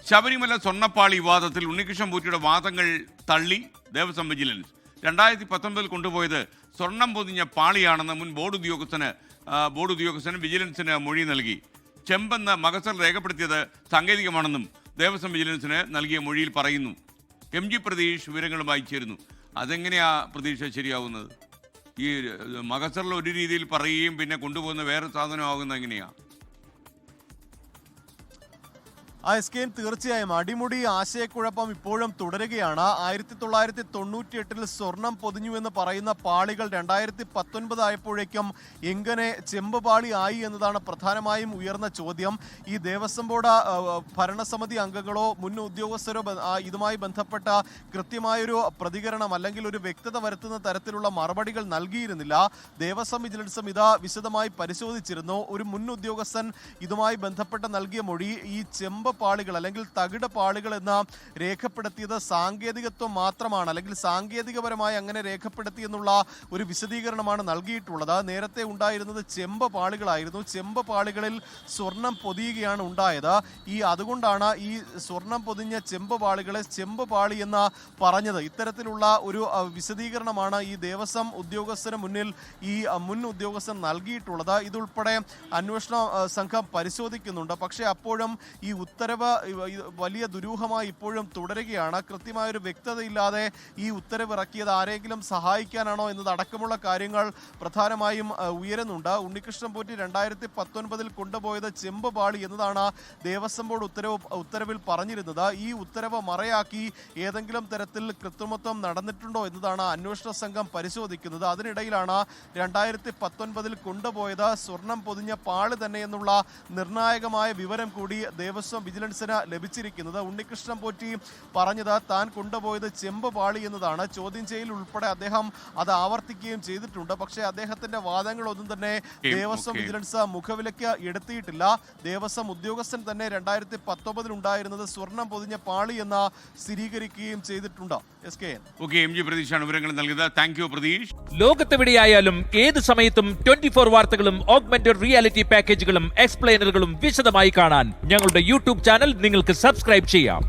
ശബരിമല സ്വർണ്ണപ്പാളി വിവാദത്തിൽ ഉണ്ണികൃഷ്ണൻ പോറ്റിയുടെ വാദങ്ങൾ തള്ളി ദേവസ്വം വിജിലൻസ്. 2019 കൊണ്ടുപോയത് സ്വർണം പൊതിഞ്ഞ പാളിയാണെന്ന് മുൻ ബോർഡ് ഉദ്യോഗസ്ഥന് വിജിലൻസിന് മൊഴി നൽകി. ചെമ്പെന്ന് മകസർ രേഖപ്പെടുത്തിയത് സാങ്കേതികമാണെന്നും ദേവസ്വം വിജിലൻസിന് നൽകിയ മൊഴിയിൽ പറയുന്നു. MG പ്രതീഷ് വിവരങ്ങളുമായി ചേരുന്നു. അതെങ്ങനെയാ പ്രതീക്ഷ ശരിയാവുന്നത്? ഈ മകസറിൽ ഒരു രീതിയിൽ പറയുകയും പിന്നെ കൊണ്ടുപോകുന്ന വേറെ സാധനമാകുന്നത് എങ്ങനെയാ? തീർച്ചയായും അടിമുടി ആശയക്കുഴപ്പം ഇപ്പോഴും തുടരുകയാണ്. 1998 സ്വർണം പൊതിഞ്ഞുവെന്ന് പറയുന്ന പാളികൾ 2019 ആയപ്പോഴേക്കും എങ്ങനെ ചെമ്പ് പാളി ആയി എന്നതാണ് പ്രധാനമായും ഉയർന്ന ചോദ്യം. ഈ ദേവസ്വം ബോർഡ് ഭരണസമിതി അംഗങ്ങളോ മുൻ ഉദ്യോഗസ്ഥരോ ഇതുമായി ബന്ധപ്പെട്ട കൃത്യമായൊരു പ്രതികരണം അല്ലെങ്കിൽ ഒരു വ്യക്തത വരുത്തുന്ന തരത്തിലുള്ള മറുപടികൾ നൽകിയിരുന്നില്ല. ദേവസ്വം വിജിലൻസും ഇത് വിശദമായി പരിശോധിച്ചിരുന്നു. ഒരു മുൻ ഉദ്യോഗസ്ഥൻ ഇതുമായി ബന്ധപ്പെട്ട് നൽകിയ മൊഴി ഈ ചെമ്പ് പാളികൾ അല്ലെങ്കിൽ തകിട് പാളികൾ എന്ന് രേഖപ്പെടുത്തിയത് സാങ്കേതികത്വം മാത്രമാണ്, അല്ലെങ്കിൽ സാങ്കേതികപരമായി അങ്ങനെ രേഖപ്പെടുത്തി എന്നുള്ള ഒരു വിശദീകരണമാണ് നൽകിയിട്ടുള്ളത്. നേരത്തെ ഉണ്ടായിരുന്നത് ചെമ്പ് പാളികളായിരുന്നു. ചെമ്പ് പാളികളിൽ സ്വർണം പൊതിയുകയാണ് ഉണ്ടായത്. അതുകൊണ്ടാണ് ഈ സ്വർണം പൊതിഞ്ഞ ചെമ്പ് പാളികളെ ചെമ്പ് പാളി എന്ന് പറഞ്ഞത്. ഇത്തരത്തിലുള്ള ഒരു വിശദീകരണമാണ് ഈ ദേവസ്വം ഉദ്യോഗസ്ഥന് മുന്നിൽ ഈ മുൻ ഉദ്യോഗസ്ഥൻ നൽകിയിട്ടുള്ളത്. ഇതുൾപ്പെടെ അന്വേഷണ സംഘം പരിശോധിക്കുന്നുണ്ട്. പക്ഷേ അപ്പോഴും ഈ ഉത്തരവ് വലിയ ദുരൂഹമായി ഇപ്പോഴും തുടരുകയാണ്. കൃത്യമായൊരു വ്യക്തതയില്ലാതെ ഈ ഉത്തരവ് ഇറക്കിയത് ആരെങ്കിലും സഹായിക്കാനാണോ എന്നതടക്കമുള്ള കാര്യങ്ങൾ പ്രധാനമായും ഉയരുന്നുണ്ട്. ഉണ്ണികൃഷ്ണൻ പോറ്റി 2019 കൊണ്ടുപോയത് ചെമ്പ് പാളി എന്നതാണ് ദേവസ്വം ബോർഡ് ഉത്തരവിൽ പറഞ്ഞിരുന്നത്. ഈ ഉത്തരവ് മറയാക്കി ഏതെങ്കിലും തരത്തിൽ കൃത്രിമത്വം നടന്നിട്ടുണ്ടോ എന്നതാണ് അന്വേഷണ സംഘം പരിശോധിക്കുന്നത്. അതിനിടയിലാണ് 2019 കൊണ്ടുപോയത് സ്വർണം പൊതിഞ്ഞ പാളി തന്നെ എന്നുള്ള നിർണായകമായ വിവരം കൂടി ദേവസ്വം വിജിലൻസിന് ലഭിച്ചിരിക്കുന്നത്. ഉണ്ണികൃഷ്ണൻ പോറ്റി പറഞ്ഞത് താൻ കൊണ്ടുപോയത് ചെമ്പ് പാളി എന്നതാണ്. ചോദ്യം ചെയ്യൽ ഉൾപ്പെടെ അദ്ദേഹം അത് ആവർത്തിക്കുകയും ചെയ്തിട്ടുണ്ട്. പക്ഷേ അദ്ദേഹത്തിന്റെ വാദങ്ങളൊന്നും തന്നെ ദേവസ്വം വിജിലൻസ് മുഖവിലയ്ക്ക് എടുത്തിയിട്ടില്ല. ദേവസ്വം ഉദ്യോഗസ്ഥൻ തന്നെ 2019 ഉണ്ടായിരുന്നത് സ്വർണം പൊതിഞ്ഞ പാളി എന്ന് സ്ഥിരീകരിക്കുകയും ചെയ്തിട്ടുണ്ട്. MG പ്രതീഷാണ് വിവരങ്ങൾ നൽകിയത്. Thank you Pratheesh. ലോകത്തെവിടെയായാലും ഏത് സമയത്തും 24 വാർത്തകളും ഓഗ്മെന്റഡ് റിയാലിറ്റി പാക്കേജുകളും എക്സ്പ്ലെയിനറുകളും വിശദമായി കാണാൻ ഞങ്ങളുടെ യൂട്യൂബ് ചാനൽ നിങ്ങൾക്ക് സബ്സ്ക്രൈബ് ചെയ്യാം.